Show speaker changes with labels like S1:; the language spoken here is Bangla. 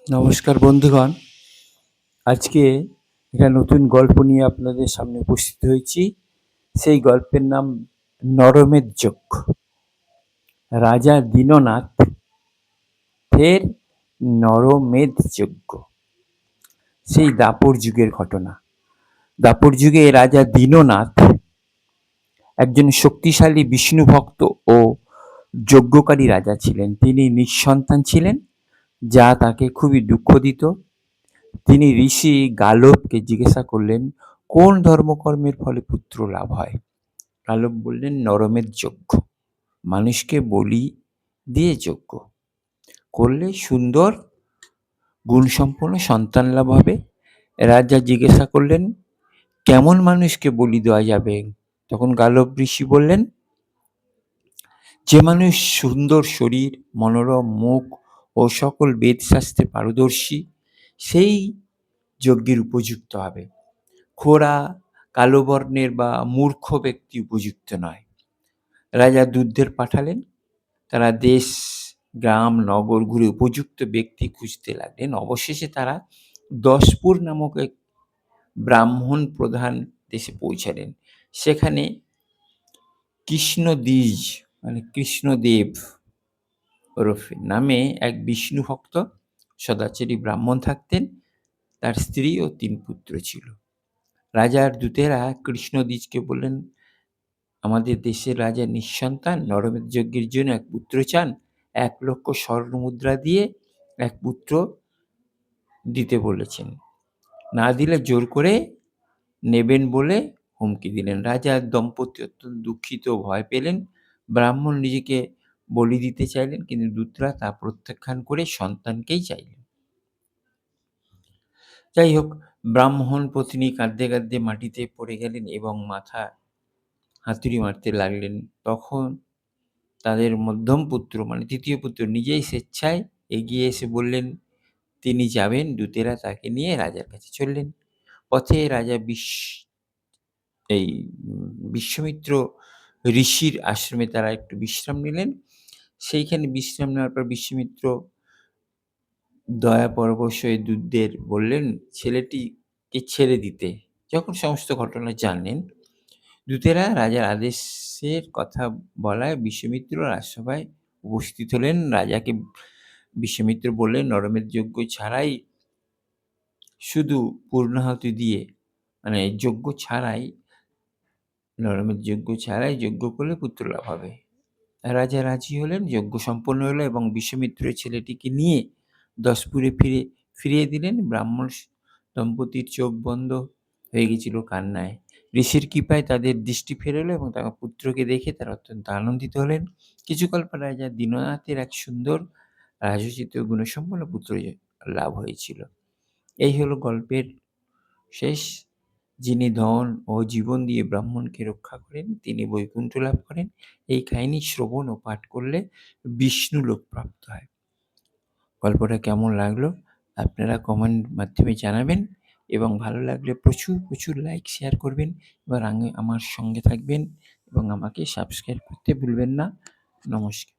S1: নমস্কার বন্ধুগণ। আজকে একটা নতুন গল্প নিয়ে আপনাদের সামনে উপস্থিত হয়েছি। সেই গল্পের নাম নরমের যজ্ঞ। রাজা দীননাথ ফের নরমেধ যজ্ঞ। সেই দাপর যুগের ঘটনা। দাপর যুগে রাজা দীননাথ একজন শক্তিশালী বিষ্ণু ভক্ত ও যজ্ঞকারী রাজা ছিলেন। তিনি নিঃসন্তান ছিলেন, যা তাকে খুবই দুঃখ দিত। তিনি ঋষি গালবকে জিজ্ঞাসা করলেন, কোন ধর্মকর্মের ফলে পুত্র লাভ হয়? গালব বললেন, নরমের যজ্ঞ, মানুষকে বলি দিয়ে যজ্ঞ করলে সুন্দর গুণসম্পন্ন সন্তান লাভ হবে। রাজা জিজ্ঞাসা করলেন, কেমন মানুষকে বলি দেওয়া যাবে? তখন গালব ঋষি বললেন, যে মানুষ সুন্দর শরীর, মনোরম মুখ ও সকল বেদশাস্ত্রে পারদর্শী, সেই যজ্ঞের উপযুক্ত হবে। খোড়া, কালো বর্ণের বা মূর্খ ব্যক্তি উপযুক্ত নয়। রাজা দূতদের পাঠালেন। তারা দেশ, গ্রাম, নগর ঘুরে উপযুক্ত ব্যক্তি খুঁজতে লাগলেন। অবশেষে তারা দশপুর নামক এক ব্রাহ্মণ প্রধান দেশে পৌঁছালেন। সেখানে কৃষ্ণদ্বিজ মানে কৃষ্ণদেব ওরফে নামে এক বিষ্ণু ভক্ত সদাচারী ব্রাহ্মণ থাকতেন। তার স্ত্রী ও 3 পুত্র ছিল। রাজার দূতেরা কৃষ্ণদ্বিজকে বললেন, আমাদের দেশের রাজা নিঃসন্তান, নরমেধ যজ্ঞের জন্য এক পুত্র চান। 1,00,000 স্বর্ণমুদ্রা দিয়ে এক পুত্র দিতে বলেছেন। না দিলে জোর করে নেবেন বলে হুমকি দিলেন। রাজার দম্পতি অত্যন্ত দুঃখিত ও ভয় পেলেন। ব্রাহ্মণ নিজেকে বলি দিতে চাইলেন, কিন্তু দূতরা তা প্রত্যাখ্যান করে সন্তানকেই চাইলেন। যাই হোক, ব্রাহ্মণ পত্নী কাঁদতে কাঁদতে মাটিতে পড়ে গেলেন এবং মাথা হাতুড়ি মারতে লাগলেন। তখন তাদের মধ্যম পুত্র মানে 3য় পুত্র নিজেই স্বেচ্ছায় এগিয়ে এসে বললেন তিনি যাবেন। দূতেরা তাকে নিয়ে রাজার কাছে চললেন। পথে রাজা বিশ্বমিত্র ঋষির আশ্রমে তারা একটু বিশ্রাম নিলেন। সেইখানে বিশ্রাম নেওয়ার পর বিশ্বমিত্র দয়া পরবশ হয়ে দূতদের বললেন ছেলেটিকে ছেড়ে দিতে। যখন সমস্ত ঘটনা জানলেন, দূতেরা রাজার আদেশের কথা বলায় বিশ্বমিত্র রাজসভায় উপস্থিত হলেন। রাজাকে বিশ্বমিত্র বললেন, নরমেধ যজ্ঞ ছাড়াই, শুধু পূর্ণাহুতি দিয়ে মানে নরমেধ যজ্ঞ ছাড়াই যজ্ঞ করলে পুত্র লাভ হবে। রাজা রাজি হলেন। যজ্ঞ সম্পন্ন হলো এবং বিশ্বমিত্র ছেলেটিকে নিয়ে দশপুরে ফিরিয়ে দিলেন। ব্রাহ্মণ দম্পতির চোখ বন্ধ হয়ে গেছিল কান্নায়। ঋষির কৃপায় তাদের দৃষ্টি ফেরালো এবং তার পুত্রকে দেখে তারা অত্যন্ত আনন্দিত হলেন। কিছুকাল পর রাজা দীননাথের এক সুন্দর রাজোচিত গুণসম্পন্ন পুত্র লাভ হয়েছিল। এই হলো গল্পের শেষ। যিনি ধন ও জীবন দিয়ে ব্রাহ্মণকে রক্ষা করেন, তিনি বৈকুণ্ঠ লাভ করেন। এই কাহিনী শ্রবণ ও পাঠ করলে বিষ্ণু লোক প্রাপ্ত হয়। গল্পটা কেমন লাগলো আপনারা কমেন্ট মাধ্যমে জানাবেন এবং ভালো লাগলে প্রচুর লাইক শেয়ার করবেন। এবার আমার সঙ্গে থাকবেন এবং আমাকে সাবস্ক্রাইব করতে ভুলবেন না। নমস্কার।